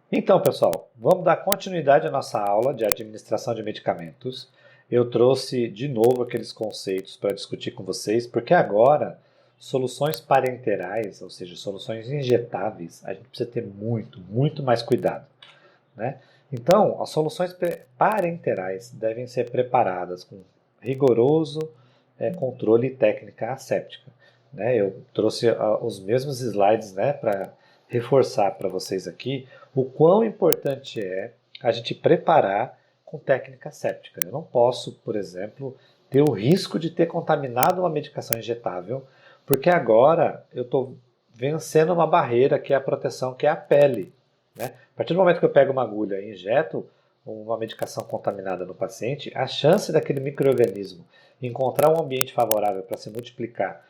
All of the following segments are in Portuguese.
Então, pessoal, vamos dar continuidade à nossa aula de administração de medicamentos. Eu trouxe de novo aqueles conceitos para discutir com vocês, porque agora soluções parenterais, ou seja, soluções injetáveis, a gente precisa ter muito mais cuidado, né? Então, as soluções parenterais devem ser preparadas com rigoroso controle e técnica asséptica, né? Eu trouxe os mesmos slides, né, para reforçar para vocês aqui o quão importante é a gente preparar com técnica asséptica. Eu não posso, por exemplo, ter o risco de ter contaminado uma medicação injetável, porque agora eu estou vencendo uma barreira que é a proteção, que é a pele, né? A partir do momento que eu pego uma agulha e injeto uma medicação contaminada no paciente, a chance daquele micro-organismo encontrar um ambiente favorável para se multiplicar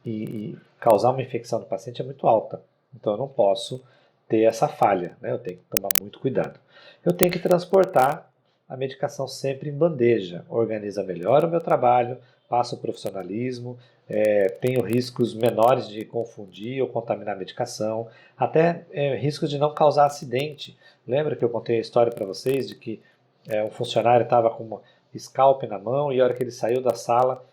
e causar uma infecção no paciente é muito alta. Então eu não posso ter essa falha, né? Eu tenho que tomar muito cuidado. Eu tenho que transportar a medicação sempre em bandeja, organiza melhor o meu trabalho, passa o profissionalismo, tenho riscos menores de confundir ou contaminar a medicação, até riscos de não causar acidente. Lembra que eu contei a história para vocês de que um funcionário estava com uma scalp na mão e a hora que ele saiu da sala,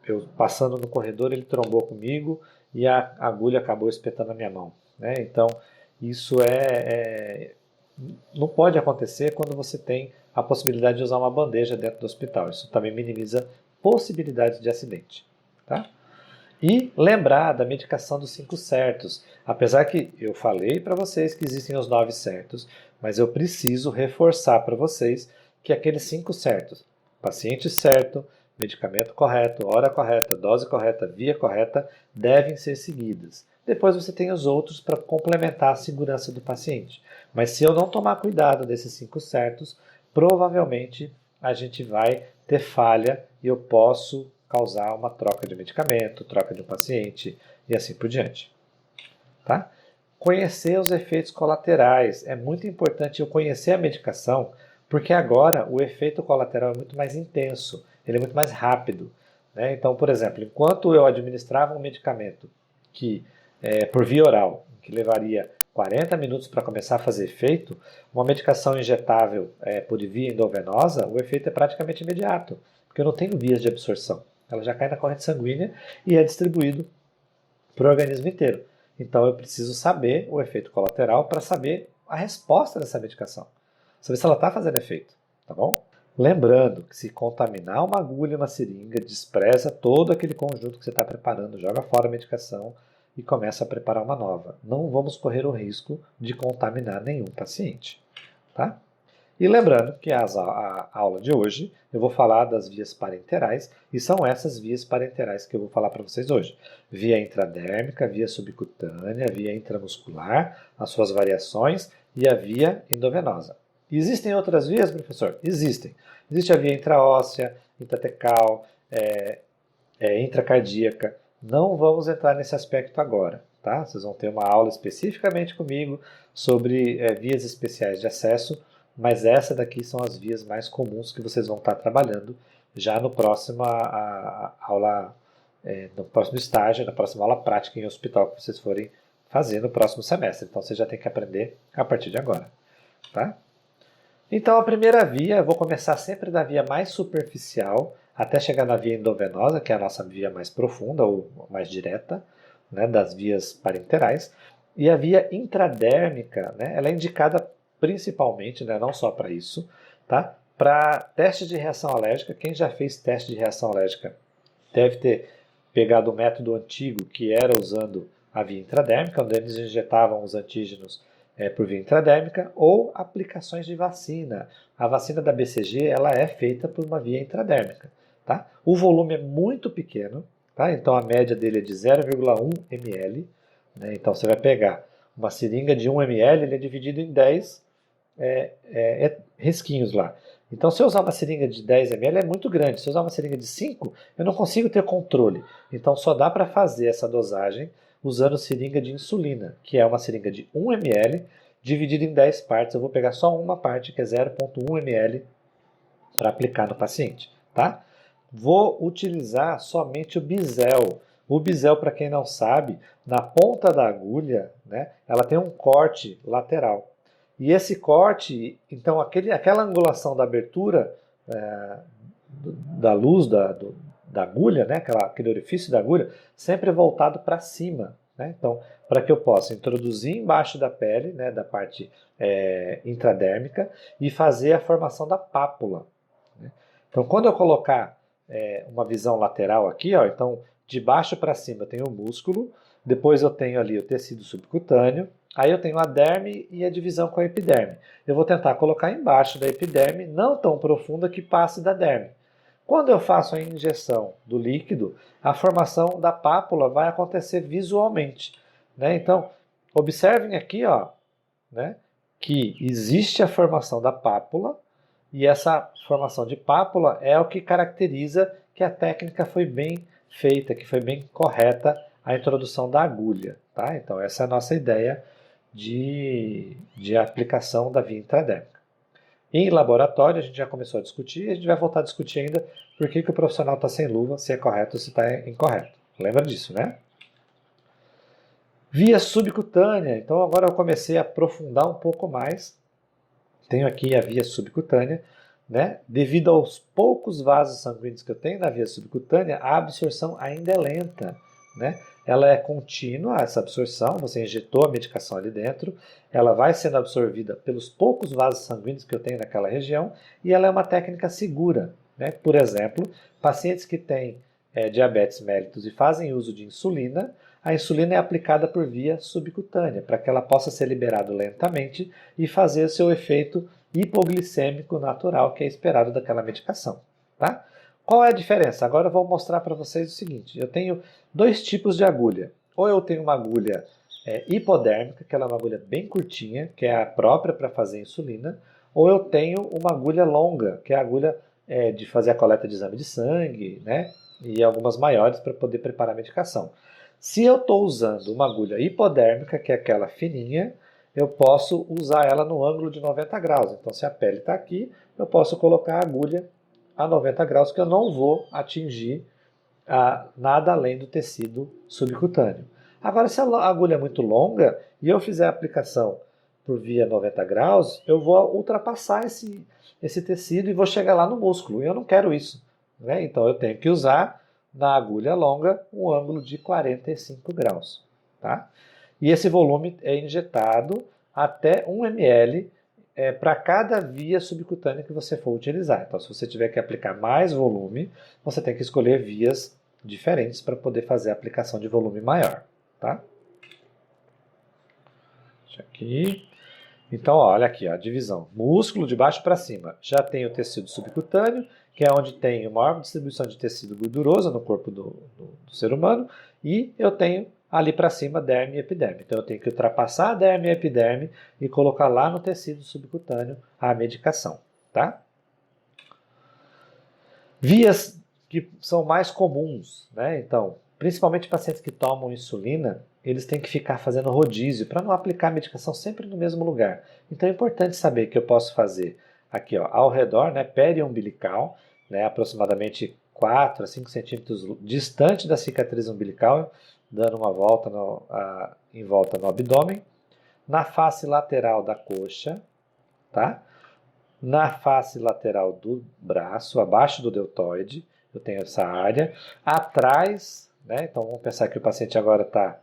eu passando no corredor, ele trombou comigo e a agulha acabou espetando a minha mão, né? Então, isso não pode acontecer quando você tem a possibilidade de usar uma bandeja dentro do hospital. Isso também minimiza possibilidades de acidente, tá? E lembrar da medicação dos 5 certos. Apesar que eu falei para vocês que existem os 9 certos, mas eu preciso reforçar para vocês que aqueles 5 certos, paciente certo, medicamento correto, hora correta, dose correta, via correta, devem ser seguidas. Depois você tem os outros para complementar a segurança do paciente. Mas se eu não tomar cuidado desses 5 certos, provavelmente a gente vai ter falha e eu posso causar uma troca de medicamento, troca de um paciente e assim por diante. Tá? Conhecer os efeitos colaterais. É muito importante eu conhecer a medicação, porque agora o efeito colateral é muito mais intenso, ele é muito mais rápido, né? Então, por exemplo, enquanto eu administrava um medicamento que por via oral, que levaria 40 minutos para começar a fazer efeito, uma medicação injetável por via endovenosa, o efeito é praticamente imediato, porque eu não tenho vias de absorção. Ela já cai na corrente sanguínea e é distribuído para o organismo inteiro. Então eu preciso saber o efeito colateral para saber a resposta dessa medicação. Saber se ela está fazendo efeito, tá bom? Lembrando que se contaminar uma agulha, uma seringa, despreza todo aquele conjunto que você está preparando, joga fora a medicação e começa a preparar uma nova. Não vamos correr o risco de contaminar nenhum paciente, tá? E lembrando que a aula de hoje eu vou falar das vias parenterais e são essas vias parenterais que eu vou falar para vocês hoje. Via intradérmica, via subcutânea, via intramuscular, as suas variações e a via endovenosa. Existem outras vias, professor? Existem. Existe a via intraóssea, intratecal, intracardíaca. Não vamos entrar nesse aspecto agora, tá? Vocês vão ter uma aula especificamente comigo sobre vias especiais de acesso, mas essa daqui são as vias mais comuns que vocês vão estar trabalhando já no próximo aula, no próximo estágio, na próxima aula prática em hospital que vocês forem fazer no próximo semestre. Então você já tem que aprender a partir de agora, tá? Então a primeira via, eu vou começar sempre da via mais superficial até chegar na via endovenosa, que é a nossa via mais profunda ou mais direta, né, das vias parenterais. E a via intradérmica, né, ela é indicada principalmente, né, não só para isso, tá? Para teste de reação alérgica. Quem já fez teste de reação alérgica deve ter pegado o método antigo, que era usando a via intradérmica, onde eles injetavam os antígenos por via intradérmica, ou aplicações de vacina. A vacina da BCG ela é feita por uma via intradérmica. Tá? O volume é muito pequeno, tá? Então a média dele é de 0,1 ml. Né? Então você vai pegar uma seringa de 1 ml, ele é dividido em 10 risquinhos lá. Então, se eu usar uma seringa de 10 ml é muito grande. Se eu usar uma seringa de 5, eu não consigo ter controle. Então, só dá para fazer essa dosagem usando seringa de insulina, que é uma seringa de 1 ml dividida em 10 partes. Eu vou pegar só uma parte, que é 0,1 ml, para aplicar no paciente. Tá? Vou utilizar somente o bisel. O bisel, para quem não sabe, na ponta da agulha, né, ela tem um corte lateral. E esse corte, então aquela angulação da abertura da luz da agulha, né, aquele orifício da agulha, sempre voltado para cima. Né? Então, para que eu possa introduzir embaixo da pele, né, da parte intradérmica, e fazer a formação da pápula. Né? Então, quando eu colocar uma visão lateral aqui, ó, então de baixo para cima eu tenho o músculo, depois eu tenho ali o tecido subcutâneo, aí eu tenho a derme e a divisão com a epiderme. Eu vou tentar colocar embaixo da epiderme, não tão profunda que passe da derme. Quando eu faço a injeção do líquido, a formação da pápula vai acontecer visualmente. Né? Então, observem aqui, ó, né, que existe a formação da pápula, e essa formação de pápula é o que caracteriza que a técnica foi bem feita, que foi bem correta a introdução da agulha. Tá? Então, essa é a nossa ideia de aplicação da via intradérmica. Em laboratório, a gente já começou a discutir, e a gente vai voltar a discutir ainda por que o profissional está sem luva, se é correto ou se está incorreto. Lembra disso, né? Via subcutânea. Então, agora eu comecei a aprofundar um pouco mais. Tenho aqui a via subcutânea. Né? Devido aos poucos vasos sanguíneos que eu tenho na via subcutânea, a absorção ainda é lenta. Né? Ela é contínua, essa absorção, você injetou a medicação ali dentro, ela vai sendo absorvida pelos poucos vasos sanguíneos que eu tenho naquela região, e ela é uma técnica segura. Né? Por exemplo, pacientes que têm diabetes mellitus e fazem uso de insulina, a insulina é aplicada por via subcutânea, para que ela possa ser liberada lentamente e fazer o seu efeito hipoglicêmico natural que é esperado daquela medicação. Tá? Qual é a diferença? Agora eu vou mostrar para vocês o seguinte, eu tenho dois tipos de agulha. Ou eu tenho uma agulha hipodérmica, que ela é uma agulha bem curtinha, que é a própria para fazer insulina, ou eu tenho uma agulha longa, que é a agulha de fazer a coleta de exame de sangue, né? E algumas maiores para poder preparar a medicação. Se eu estou usando uma agulha hipodérmica, que é aquela fininha, eu posso usar ela no ângulo de 90 graus. Então, se a pele está aqui, eu posso colocar a agulha a 90 graus, que eu não vou atingir nada além do tecido subcutâneo. Agora, se a agulha é muito longa e eu fizer a aplicação por via 90 graus, eu vou ultrapassar esse tecido e vou chegar lá no músculo. E eu não quero isso. Né? Então, eu tenho que usar na agulha longa um ângulo de 45 graus. Tá? E esse volume é injetado até 1 ml para cada via subcutânea que você for utilizar. Então, se você tiver que aplicar mais volume, você tem que escolher vias diferentes para poder fazer a aplicação de volume maior. Tá? Deixa aqui. Então, ó, olha aqui, ó, a divisão. Músculo de baixo para cima. Já tem o tecido subcutâneo, que é onde tem a maior distribuição de tecido gorduroso no corpo do ser humano, e eu tenho ali para cima derme e epiderme. Então eu tenho que ultrapassar a derme e a epiderme e colocar lá no tecido subcutâneo a medicação. Tá? Vias que são mais comuns, né? Então, principalmente pacientes que tomam insulina, eles têm que ficar fazendo rodízio para não aplicar a medicação sempre no mesmo lugar. Então é importante saber que eu posso fazer aqui, ó, ao redor, né, periumbilical, né, aproximadamente 4 a 5 centímetros distante da cicatriz umbilical, dando uma volta em volta no abdômen, na face lateral da coxa, tá? Na face lateral do braço, abaixo do deltoide, eu tenho essa área. Atrás, né? Então vamos pensar que o paciente agora está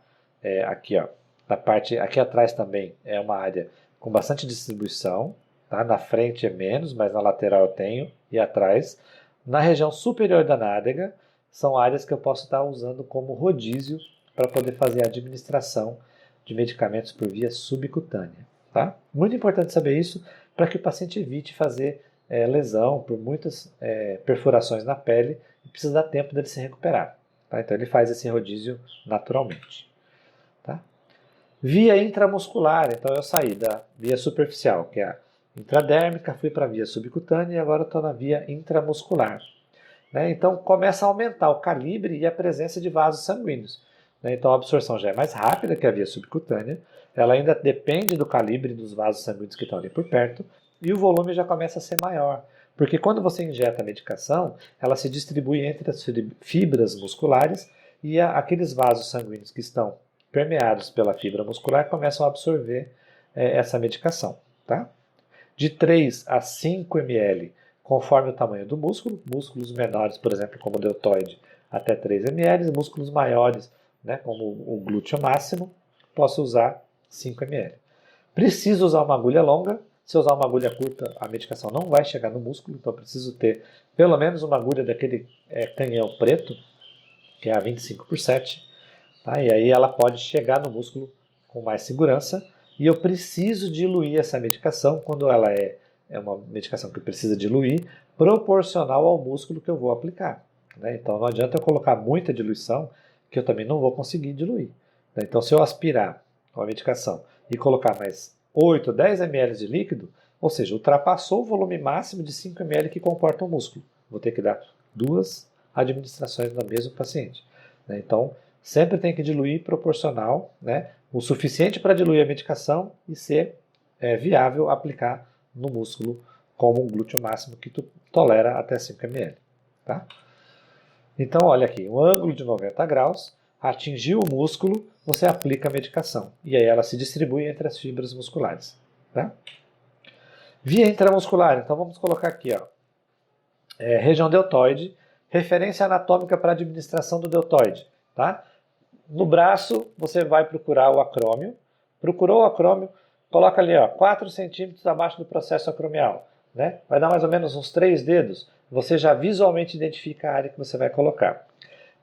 aqui, ó, na parte aqui atrás também é uma área com bastante distribuição. Tá? Na frente é menos, mas na lateral eu tenho e atrás. Na região superior da nádega são áreas que eu posso estar usando como rodízio para poder fazer a administração de medicamentos por via subcutânea. Tá? Muito importante saber isso para que o paciente evite fazer lesão por muitas perfurações na pele e precisa dar tempo dele se recuperar. Tá? Então ele faz esse rodízio naturalmente. Tá? Via intramuscular, então eu saí da via superficial, que é a intradérmica, fui para a via subcutânea e agora estou na via intramuscular. Né? Então começa a aumentar o calibre e a presença de vasos sanguíneos. Né? Então a absorção já é mais rápida que a via subcutânea, ela ainda depende do calibre dos vasos sanguíneos que estão ali por perto e o volume já começa a ser maior. Porque quando você injeta a medicação, ela se distribui entre as fibras musculares e aqueles vasos sanguíneos que estão permeados pela fibra muscular começam a absorver essa medicação. Tá? De 3 a 5 ml, conforme o tamanho do músculo, músculos menores, por exemplo, como o deltoide, até 3 ml, músculos maiores, né, como o glúteo máximo, posso usar 5 ml. Preciso usar uma agulha longa. Se eu usar uma agulha curta, a medicação não vai chegar no músculo, então eu preciso ter pelo menos uma agulha daquele canhão preto, que é a 25/7, tá? E aí ela pode chegar no músculo com mais segurança. E eu preciso diluir essa medicação, quando ela é uma medicação que precisa diluir, proporcional ao músculo que eu vou aplicar. Né? Então não adianta eu colocar muita diluição, que eu também não vou conseguir diluir. Né? Então se eu aspirar uma medicação e colocar mais 8, 10 ml de líquido, ou seja, ultrapassou o volume máximo de 5 ml que comporta o músculo. Vou ter que dar 2 administrações no mesmo paciente. Né? Então, sempre tem que diluir proporcional, né? O suficiente para diluir a medicação e ser viável aplicar no músculo como um glúteo máximo que tu tolera até 5 ml. Tá? Então, olha aqui, um ângulo de 90 graus, atingiu o músculo, você aplica a medicação. E aí ela se distribui entre as fibras musculares. Tá? Via intramuscular, então vamos colocar aqui, ó, região deltoide, referência anatômica para administração do deltoide. Tá? No braço, você vai procurar o acrômio. Procurou o acrômio, coloca ali, ó, 4 centímetros abaixo do processo acromial. Né? Vai dar mais ou menos uns 3 dedos. Você já visualmente identifica a área que você vai colocar.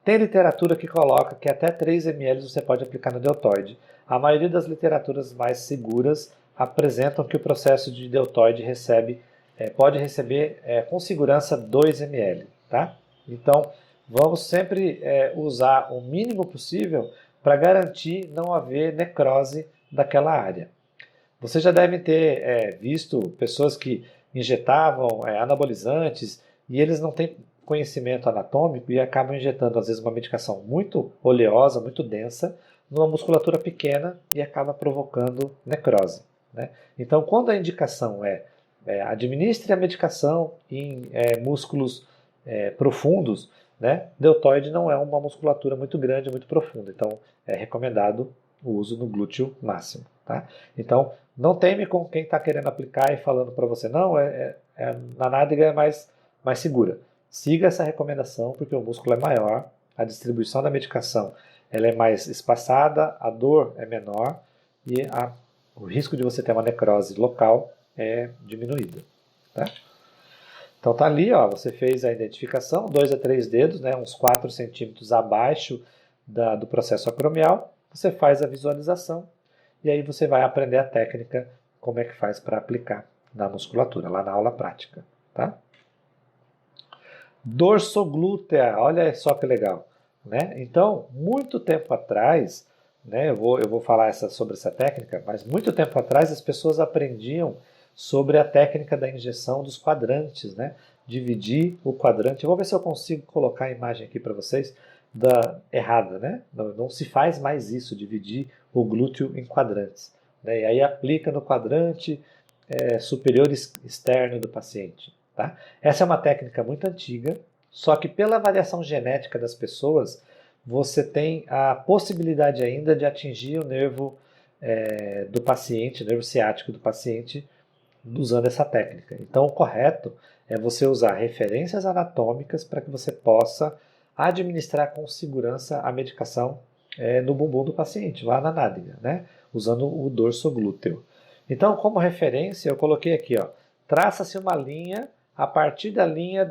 Tem literatura que coloca que até 3 ml você pode aplicar no deltoide. A maioria das literaturas mais seguras apresentam que o processo de deltoide pode receber com segurança 2 ml. Tá? Então, vamos sempre usar o mínimo possível para garantir não haver necrose daquela área. Vocês já devem ter visto pessoas que injetavam anabolizantes e eles não têm conhecimento anatômico e acabam injetando, às vezes, uma medicação muito oleosa, muito densa, numa musculatura pequena e acaba provocando necrose. Né? Então, quando a indicação administre a medicação em músculos profundos, né? Deltoide não é uma musculatura muito grande, muito profunda, então é recomendado o uso no glúteo máximo. Tá? Então, não teme com quem está querendo aplicar e falando para você, não, na nádega é mais segura. Siga essa recomendação, porque o músculo é maior, a distribuição da medicação ela é mais espaçada, a dor é menor e o risco de você ter uma necrose local é diminuído. Tá? Então tá ali, ó, você fez a identificação, 2 a 3 dedos, né, uns 4 centímetros abaixo do processo acromial, você faz a visualização e aí você vai aprender a técnica, como é que faz para aplicar na musculatura, lá na aula prática. Tá? Dorsoglútea, olha só que legal. Né? Então, muito tempo atrás, né, eu vou falar sobre essa técnica, mas muito tempo atrás as pessoas aprendiam sobre a técnica da injeção dos quadrantes, né? Dividir o quadrante. Eu vou ver se eu consigo colocar a imagem aqui para vocês errada, né? Não se faz mais isso, dividir o glúteo em quadrantes. Né? E aí aplica no quadrante superior externo do paciente. Tá? Essa é uma técnica muito antiga, só que pela variação genética das pessoas, você tem a possibilidade ainda de atingir o nervo do paciente, o nervo ciático do paciente, usando essa técnica. Então, o correto é você usar referências anatômicas para que você possa administrar com segurança a medicação no bumbum do paciente, lá na nádega, né? Usando o dorso glúteo. Então, como referência, eu coloquei aqui, ó, traça-se uma linha a partir da linha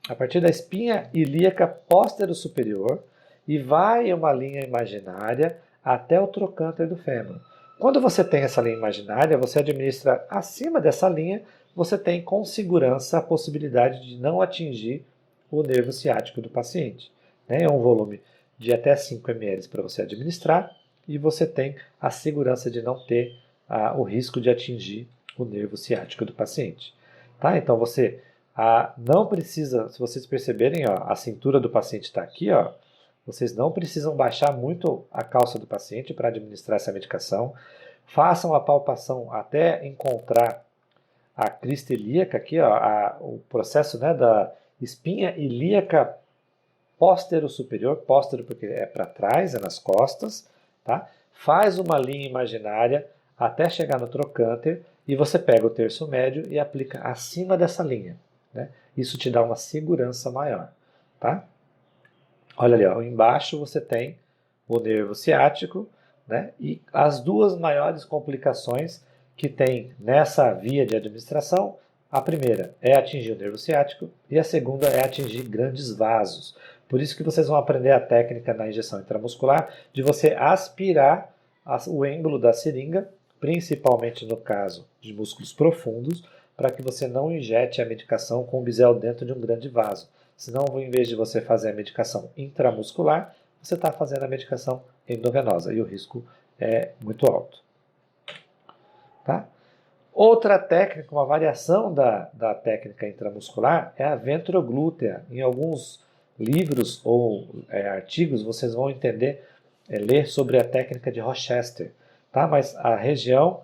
a partir da espinha ilíaca póstero superior e vai uma linha imaginária até o trocânter do fêmur. Quando você tem essa linha imaginária, você administra acima dessa linha, você tem com segurança a possibilidade de não atingir o nervo ciático do paciente. É um volume de até 5 ml para você administrar e você tem a segurança de não ter o risco de atingir o nervo ciático do paciente. Tá? Então você não precisa, se vocês perceberem, ó, a cintura do paciente está aqui, ó, vocês não precisam baixar muito a calça do paciente para administrar essa medicação. Façam a palpação até encontrar a crista ilíaca aqui, ó, o processo, né, da espinha ilíaca póstero superior, póstero porque é para trás, é nas costas, tá? Faz uma linha imaginária até chegar no trocânter e você pega o terço médio e aplica acima dessa linha, né? Isso te dá uma segurança maior, tá? Olha ali, ó, embaixo você tem o nervo ciático, né? E as duas maiores complicações que tem nessa via de administração, a primeira é atingir o nervo ciático e a segunda é atingir grandes vasos. Por isso que vocês vão aprender a técnica na injeção intramuscular de você aspirar o êmbolo da seringa, principalmente no caso de músculos profundos, para que você não injete a medicação com o bisel dentro de um grande vaso. Senão, em vez de você fazer a medicação intramuscular, você está fazendo a medicação endovenosa e o risco é muito alto. Tá? Outra técnica, uma variação da técnica intramuscular é a ventroglútea. Em alguns livros ou artigos vocês vão entender, ler sobre a técnica de Rochester. Tá? Mas a região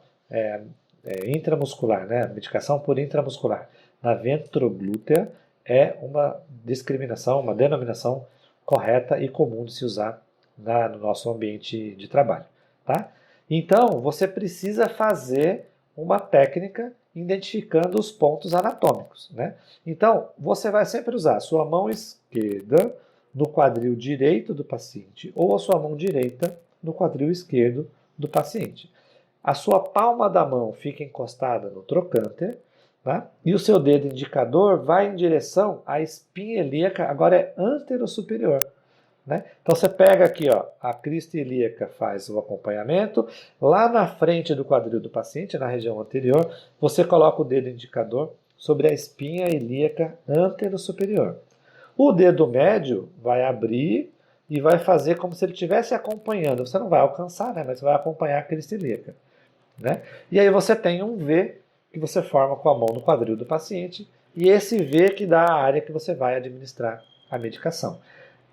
intramuscular, né? A medicação por intramuscular na ventroglútea é uma discriminação, uma denominação correta e comum de se usar no nosso ambiente de trabalho. Tá? Então, você precisa fazer uma técnica identificando os pontos anatômicos, né? Então, você vai sempre usar a sua mão esquerda no quadril direito do paciente ou a sua mão direita no quadril esquerdo do paciente. A sua palma da mão fica encostada no trocânter, tá? E o seu dedo indicador vai em direção à espinha ilíaca, agora é anterosuperior. Né? Então você pega aqui, ó, a crista ilíaca faz o acompanhamento, lá na frente do quadril do paciente, na região anterior, você coloca o dedo indicador sobre a espinha ilíaca anterosuperior. O dedo médio vai abrir e vai fazer como se ele estivesse acompanhando. Você não vai alcançar, né? Mas você vai acompanhar a crista ilíaca. Né? E aí você tem um V que você forma com a mão no quadril do paciente e esse V que dá a área que você vai administrar a medicação.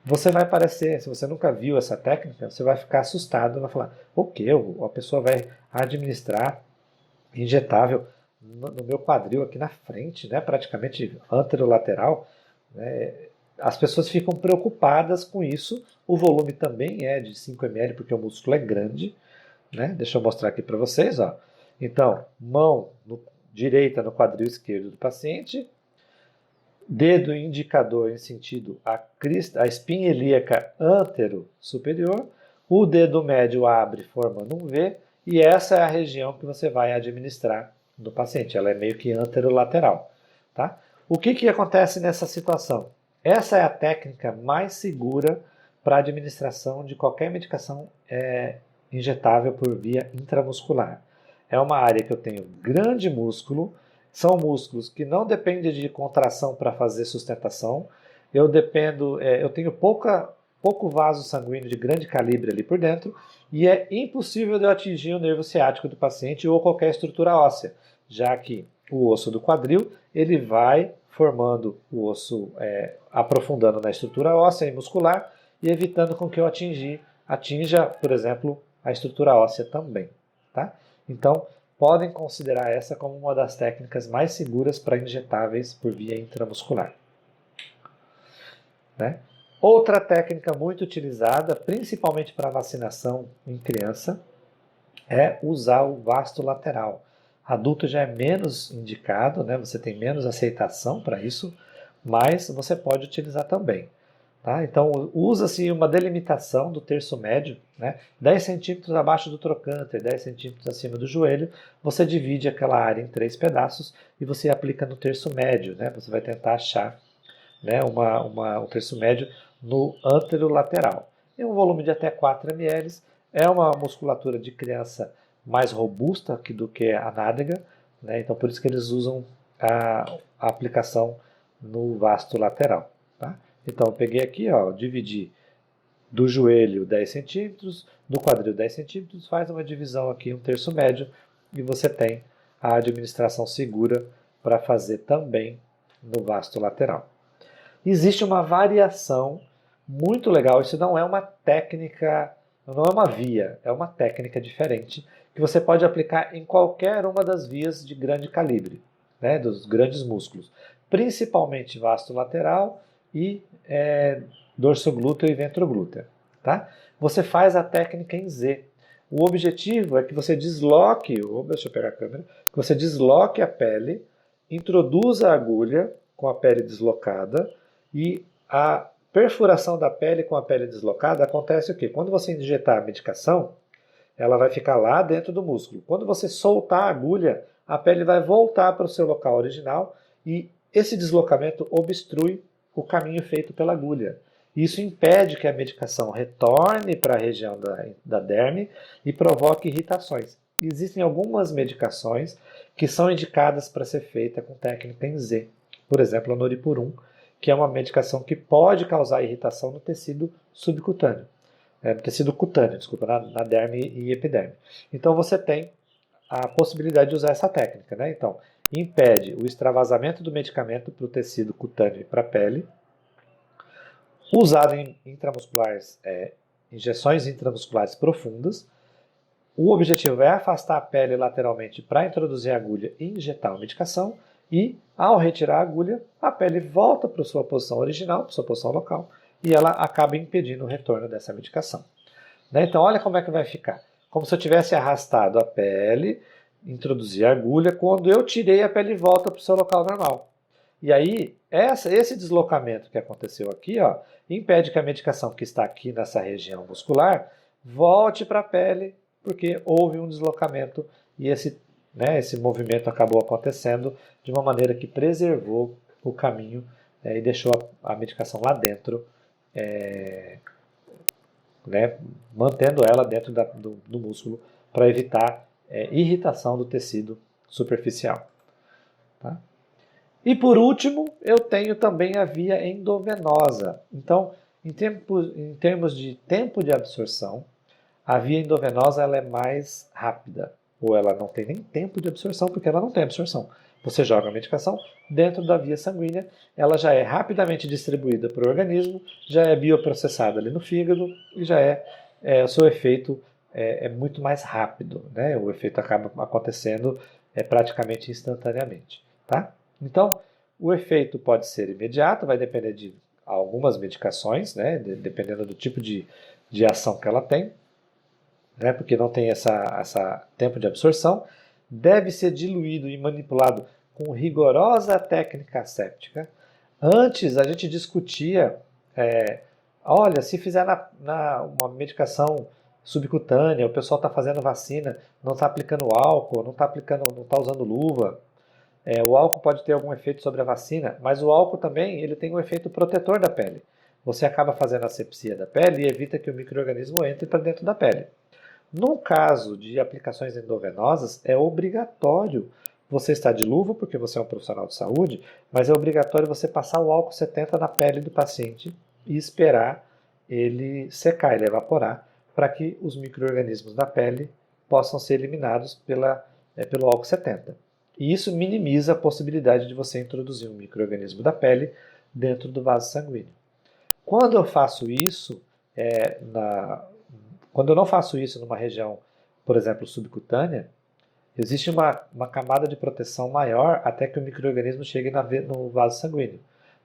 Você vai parecer, se você nunca viu essa técnica, você vai ficar assustado, vai falar, o quê? A pessoa vai administrar injetável no meu quadril aqui na frente, né? Praticamente anterolateral. Né? As pessoas ficam preocupadas com isso. O volume também é de 5 ml, porque o músculo é grande. Né? Deixa eu mostrar aqui para vocês. Ó. Então, mão direita no quadril esquerdo do paciente, dedo indicador em sentido a espinha ilíaca antero-superior, o dedo médio abre formando um V, e essa é a região que você vai administrar no paciente, ela é meio que anterolateral. Tá? O que acontece nessa situação? Essa é a técnica mais segura para a administração de qualquer medicação injetável por via intramuscular. É uma área que eu tenho grande músculo, são músculos que não dependem de contração para fazer sustentação. Eu tenho pouco vaso sanguíneo de grande calibre ali por dentro e é impossível de eu atingir o nervo ciático do paciente ou qualquer estrutura óssea, já que o osso do quadril ele vai formando o osso, aprofundando na estrutura óssea e muscular e evitando com que eu atinja, por exemplo, a estrutura óssea também. Tá? Então, podem considerar essa como uma das técnicas mais seguras para injetáveis por via intramuscular. Né? Outra técnica muito utilizada, principalmente para vacinação em criança, é usar o vasto lateral. Adulto já é menos indicado, né? Você tem menos aceitação para isso, mas você pode utilizar também. Tá? Então, usa-se uma delimitação do terço médio, né? 10 centímetros abaixo do trocânter, 10 centímetros acima do joelho, você divide aquela área em 3 pedaços e você aplica no terço médio. Né? Você vai tentar achar, né, um terço médio no anterolateral. Tem um volume de até 4 ml, é uma musculatura de criança mais robusta do que a nádega, né? Então por isso que eles usam a aplicação no vasto lateral. Tá? Então, eu peguei aqui, ó, dividi do joelho 10 centímetros, do quadril 10 centímetros, faz uma divisão aqui, um terço médio, e você tem a administração segura para fazer também no vasto lateral. Existe uma variação muito legal, isso não é uma técnica, não é uma via, é uma técnica diferente, que você pode aplicar em qualquer uma das vias de grande calibre, né, dos grandes músculos, principalmente vasto lateral, e dorsoglúteo e ventroglútea. Tá? Você faz a técnica em Z. O objetivo é que você desloque, deixa eu pegar a câmera, que você desloque a pele, introduza a agulha com a pele deslocada e a perfuração da pele com a pele deslocada acontece o quê? Quando você injetar a medicação, ela vai ficar lá dentro do músculo. Quando você soltar a agulha, a pele vai voltar para o seu local original e esse deslocamento obstrui o caminho feito pela agulha. Isso impede que a medicação retorne para a região da derme e provoque irritações. Existem algumas medicações que são indicadas para ser feita com técnica em Z. Por exemplo, a Noripurum, que é uma medicação que pode causar irritação no tecido subcutâneo. No tecido cutâneo, desculpa, na derme e epiderme. Então você tem a possibilidade de usar essa técnica, né? Então, impede o extravasamento do medicamento para o tecido cutâneo e para a pele. Usado em intramusculares, injeções intramusculares profundas. O objetivo é afastar a pele lateralmente para introduzir a agulha e injetar a medicação. E, ao retirar a agulha, a pele volta para a sua posição original, para a sua posição local, e ela acaba impedindo o retorno dessa medicação. Então, olha como é que vai ficar. Como se eu tivesse arrastado a pele, introduzi a agulha, quando eu tirei, a pele volta para o seu local normal. E aí, esse deslocamento que aconteceu aqui, impede que a medicação que está aqui nessa região muscular volte para a pele, porque houve um deslocamento e esse movimento acabou acontecendo de uma maneira que preservou o caminho e deixou a medicação lá dentro, mantendo ela dentro do músculo para evitar irritação do tecido superficial. Tá? E por último, eu tenho também a via endovenosa. Então, em termos de tempo de absorção, a via endovenosa ela é mais rápida. Ou ela não tem nem tempo de absorção, porque ela não tem absorção. Você joga a medicação dentro da via sanguínea, ela já é rapidamente distribuída para o organismo, já é bioprocessada ali no fígado e já o seu efeito é muito mais rápido. Né? O efeito acaba acontecendo praticamente instantaneamente. Tá? Então, o efeito pode ser imediato, vai depender de algumas medicações, né? Dependendo do tipo de ação que ela tem, né? Porque não tem essa tempo de absorção. Deve ser diluído e manipulado com rigorosa técnica asséptica. Antes a gente discutia, olha, se fizer uma medicação subcutânea, o pessoal está fazendo vacina, não está aplicando álcool, não está usando luva. O álcool pode ter algum efeito sobre a vacina, mas o álcool também ele tem um efeito protetor da pele. Você acaba fazendo asepsia da pele e evita que o micro-organismo entre para dentro da pele. No caso de aplicações endovenosas, é obrigatório você estar de luva, porque você é um profissional de saúde, mas é obrigatório você passar o álcool 70 na pele do paciente e esperar ele secar, ele evaporar, para que os micro-organismos da pele possam ser eliminados pelo álcool 70. E isso minimiza a possibilidade de você introduzir um micro-organismo da pele dentro do vaso sanguíneo. Quando eu faço isso, quando eu não faço isso numa região, por exemplo, subcutânea, existe uma camada de proteção maior até que o micro-organismo chegue no vaso sanguíneo.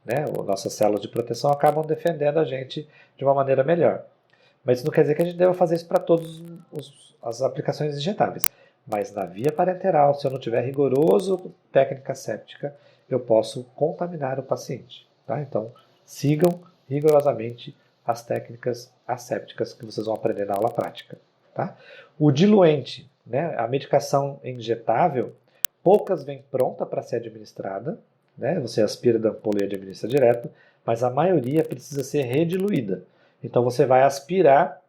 Né? Nossas células de proteção acabam defendendo a gente de uma maneira melhor. Mas isso não quer dizer que a gente deva fazer isso para todas as aplicações injetáveis. Mas na via parenteral, se eu não tiver rigoroso técnica séptica, eu posso contaminar o paciente. Tá? Então, sigam rigorosamente as técnicas assépticas que vocês vão aprender na aula prática. Tá? O diluente, né, a medicação injetável, poucas vêm pronta para ser administrada, né? Você aspira da ampola e administra direto, mas a maioria precisa ser rediluída. Então você vai aspirar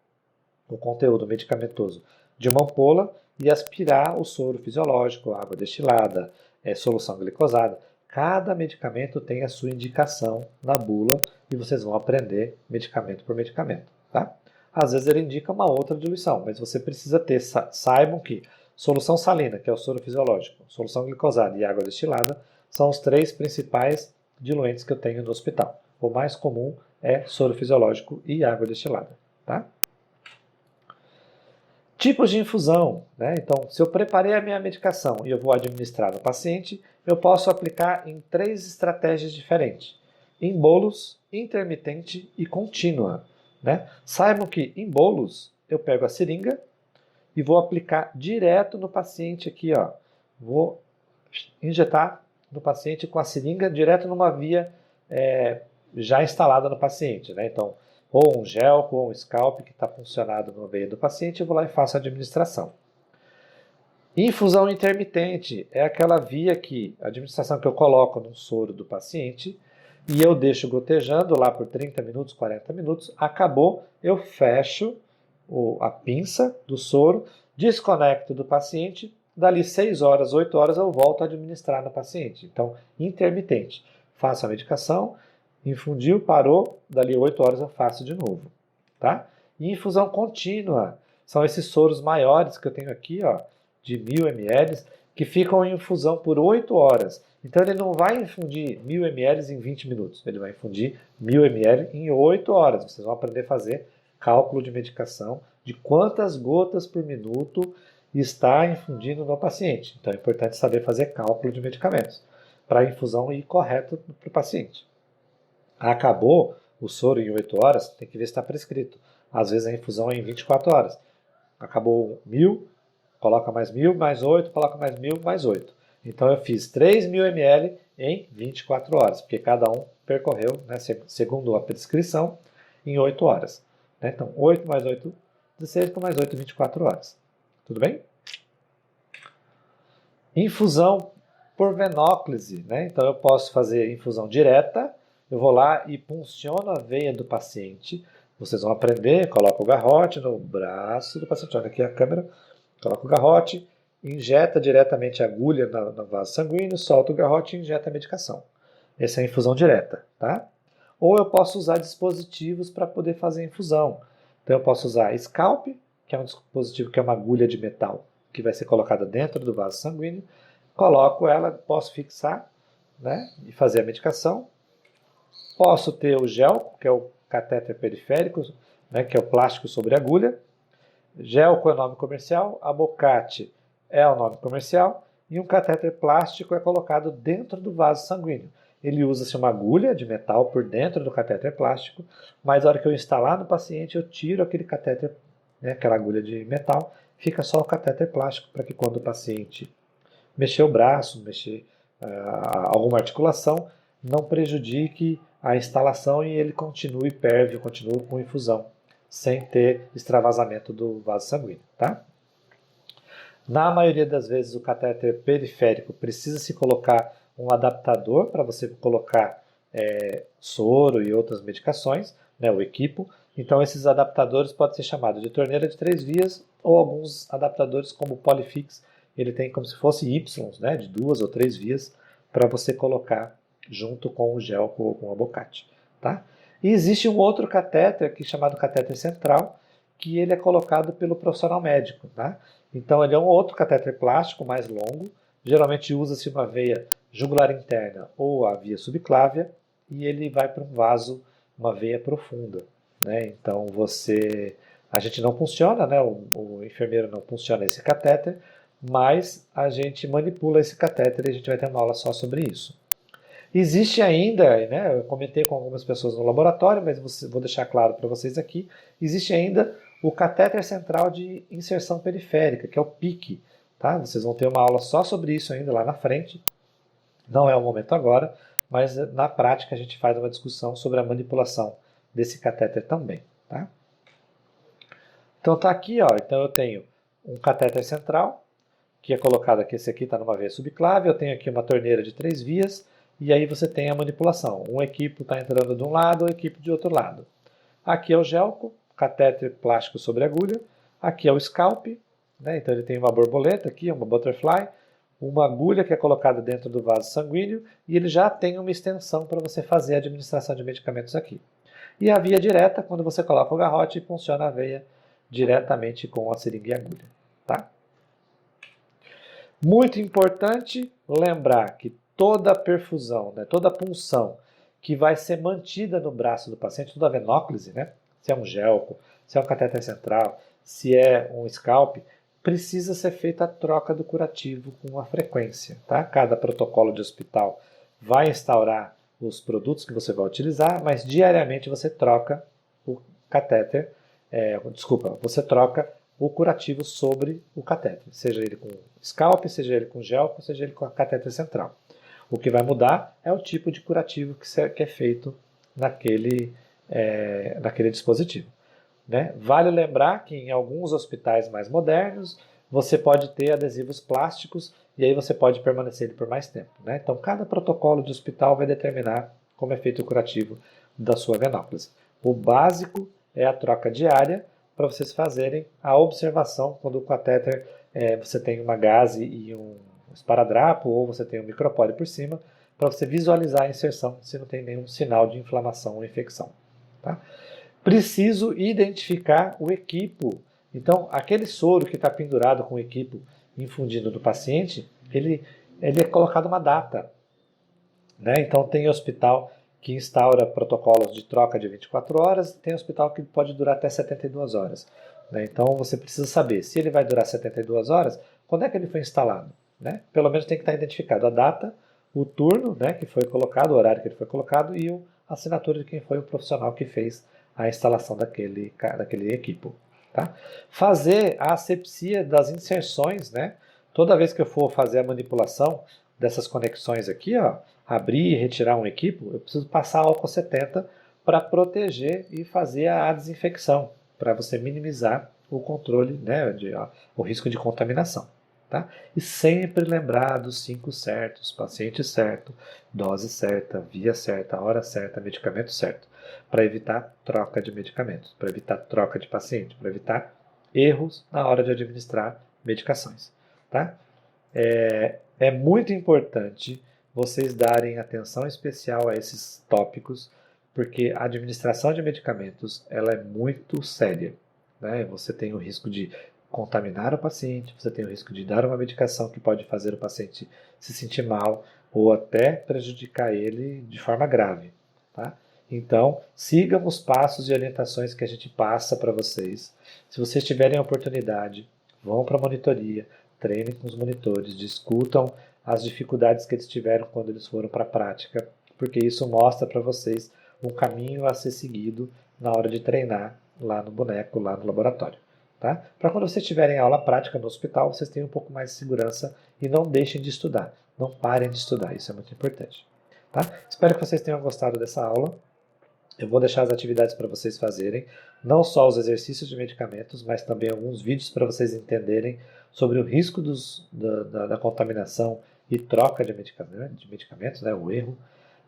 o conteúdo medicamentoso de uma ampola e aspirar o soro fisiológico, a água destilada, solução glicosada. Cada medicamento tem a sua indicação na bula e vocês vão aprender medicamento por medicamento. Tá? Às vezes ele indica uma outra diluição, mas você precisa saibam que solução salina, que é o soro fisiológico, solução glicosada e água destilada são os 3 principais diluentes que eu tenho no hospital. O mais comum é soro fisiológico e água destilada. Tá? Tipos de infusão, né? Então, se eu preparei a minha medicação e eu vou administrar no paciente, eu posso aplicar em 3 estratégias diferentes: em bolos, intermitente e contínua, né? Saibam que em bolos eu pego a seringa e vou aplicar direto no paciente aqui, ó. Vou injetar no paciente com a seringa direto numa via já instalada no paciente, né? Então, ou um gel ou um scalp que está funcionado na veia do paciente, eu vou lá e faço a administração. Infusão intermitente é aquela via que, a administração que eu coloco no soro do paciente e eu deixo gotejando lá por 30 minutos, 40 minutos, acabou, eu fecho a pinça do soro, desconecto do paciente, dali 6 horas, 8 horas eu volto a administrar no paciente. Então, intermitente. Faço a medicação, infundiu, parou, dali 8 horas eu faço de novo. Tá? E infusão contínua. São esses soros maiores que eu tenho aqui, ó, de 1000 ml, que ficam em infusão por 8 horas. Então ele não vai infundir 1000 ml em 20 minutos, ele vai infundir 1000 ml em 8 horas. Vocês vão aprender a fazer cálculo de medicação, de quantas gotas por minuto está infundindo no paciente. Então é importante saber fazer cálculo de medicamentos, para a infusão ir correto para o paciente. Acabou o soro em 8 horas, tem que ver se está prescrito. Às vezes a infusão é em 24 horas. Acabou 1000, coloca mais 1000, mais 8, coloca mais 1000, mais 8. Então eu fiz 3000 ml em 24 horas, porque cada um percorreu, né, segundo a prescrição, em 8 horas. Então 8 mais 8, 16, com mais 8, 24 horas. Tudo bem? Infusão por venóclise, né? Então eu posso fazer infusão direta, eu vou lá e punciono a veia do paciente. Vocês vão aprender, coloca o garrote no braço do paciente, olha aqui a câmera, coloca o garrote, injeta diretamente a agulha no vaso sanguíneo, solta o garrote e injeta a medicação. Essa é a infusão direta, tá? Ou eu posso usar dispositivos para poder fazer a infusão. Então eu posso usar scalp, que é um dispositivo que é uma agulha de metal, que vai ser colocada dentro do vaso sanguíneo. Coloco ela, posso fixar, né, e fazer a medicação. Posso ter o gel, que é o catéter periférico, né, que é o plástico sobre agulha. Gelco é o nome comercial, abocate é o nome comercial, e um catéter plástico é colocado dentro do vaso sanguíneo. Ele usa-se uma agulha de metal por dentro do catéter plástico, mas na hora que eu instalar no paciente, eu tiro aquele catéter, né, aquela agulha de metal, fica só o catéter plástico, para que quando o paciente mexer o braço, mexer alguma articulação, não prejudique a instalação e ele continue pérvio, continue com infusão, sem ter extravasamento do vaso sanguíneo, tá? Na maioria das vezes o catéter periférico precisa se colocar um adaptador para você colocar soro e outras medicações, né, o equipo. Então esses adaptadores podem ser chamados de torneira de 3 vias ou alguns adaptadores como o Polyfix, ele tem como se fosse Y, né, de 2 ou 3 vias para você colocar junto com o gel ou com o abocate, tá? E existe um outro catéter que é chamado catéter central, que ele é colocado pelo profissional médico, tá? Então ele é um outro catéter plástico mais longo, geralmente usa-se uma veia jugular interna ou a via subclávia, e ele vai para um vaso, uma veia profunda, né? Então a gente não funciona, né? O enfermeiro não funciona esse catéter, mas a gente manipula esse catéter e a gente vai ter uma aula só sobre isso. Existe ainda, né, eu comentei com algumas pessoas no laboratório, mas vou deixar claro para vocês aqui, existe ainda o catéter central de inserção periférica, que é o PIC. Tá? Vocês vão ter uma aula só sobre isso ainda lá na frente. Não é o momento agora, mas na prática a gente faz uma discussão sobre a manipulação desse catéter também. Tá? Então tá aqui, ó, então eu tenho um catéter central, que é colocado aqui, esse aqui está numa veia subclave, eu tenho aqui uma torneira de 3 vias, e aí você tem a manipulação. Um equipo está entrando de um lado, um equipo de outro lado. Aqui é o gelco, catéter plástico sobre agulha. Aqui é o scalp, né? Então ele tem uma borboleta aqui, uma butterfly, uma agulha que é colocada dentro do vaso sanguíneo e ele já tem uma extensão para você fazer a administração de medicamentos aqui. E a via direta, quando você coloca o garrote, funciona a veia diretamente com a seringa e agulha. Tá? Muito importante lembrar que toda a perfusão, né, toda a punção que vai ser mantida no braço do paciente, toda a venóclise, né, se é um gelco, se é um catéter central, se é um scalp, precisa ser feita a troca do curativo com a frequência. Tá? Cada protocolo de hospital vai instaurar os produtos que você vai utilizar, mas diariamente você troca o catéter, você troca o curativo sobre o catéter, seja ele com scalp, seja ele com gel, seja ele com a catéter central. O que vai mudar é o tipo de curativo que é feito naquele dispositivo. Né? Vale lembrar que em alguns hospitais mais modernos você pode ter adesivos plásticos e aí você pode permanecer ele por mais tempo. Né? Então, cada protocolo de hospital vai determinar como é feito o curativo da sua venóclise. O básico é a troca diária para vocês fazerem a observação quando o catéter você tem uma gaze e um esparadrapo ou você tem um micropore por cima para você visualizar a inserção se não tem nenhum sinal de inflamação ou infecção. Tá? Preciso identificar o equipo. Então, aquele soro que está pendurado com o equipo infundido no paciente, ele é colocado uma data. Né? Então, tem hospital que instaura protocolos de troca de 24 horas, tem hospital que pode durar até 72 horas. Né? Então, você precisa saber se ele vai durar 72 horas, quando é que ele foi instalado. Né? Pelo menos tem que estar identificado a data, o turno que foi colocado, o horário que ele foi colocado e a assinatura de quem foi o profissional que fez a instalação daquele equipo. Tá? Fazer a asepsia das inserções, né? Toda vez que eu for fazer a manipulação dessas conexões aqui, ó, abrir e retirar um equipo, eu preciso passar álcool 70 para proteger e fazer a desinfecção, para você minimizar o controle, né, o risco de contaminação. Tá? E sempre lembrar dos 5 certos, paciente certo, dose certa, via certa, hora certa, medicamento certo, para evitar troca de medicamentos, para evitar troca de paciente, para evitar erros na hora de administrar medicações. Tá? É muito importante vocês darem atenção especial a esses tópicos, porque a administração de medicamentos ela é muito séria. Né? Você tem o risco de contaminar o paciente, você tem o risco de dar uma medicação que pode fazer o paciente se sentir mal ou até prejudicar ele de forma grave. Tá? Então, sigam os passos e orientações que a gente passa para vocês. Se vocês tiverem a oportunidade, vão para a monitoria, treinem com os monitores, discutam as dificuldades que eles tiveram quando eles foram para a prática, porque isso mostra para vocês um caminho a ser seguido na hora de treinar lá no boneco, lá no laboratório. Tá? Para quando vocês tiverem aula prática no hospital, vocês tenham um pouco mais de segurança e não deixem de estudar. Não parem de estudar, isso é muito importante. Tá? Espero que vocês tenham gostado dessa aula. Eu vou deixar as atividades para vocês fazerem, não só os exercícios de medicamentos, mas também alguns vídeos para vocês entenderem sobre o risco da contaminação e troca de medicamentos, né, o erro.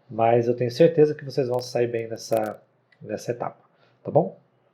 Mas eu tenho certeza que vocês vão sair bem nessa etapa. Tá bom?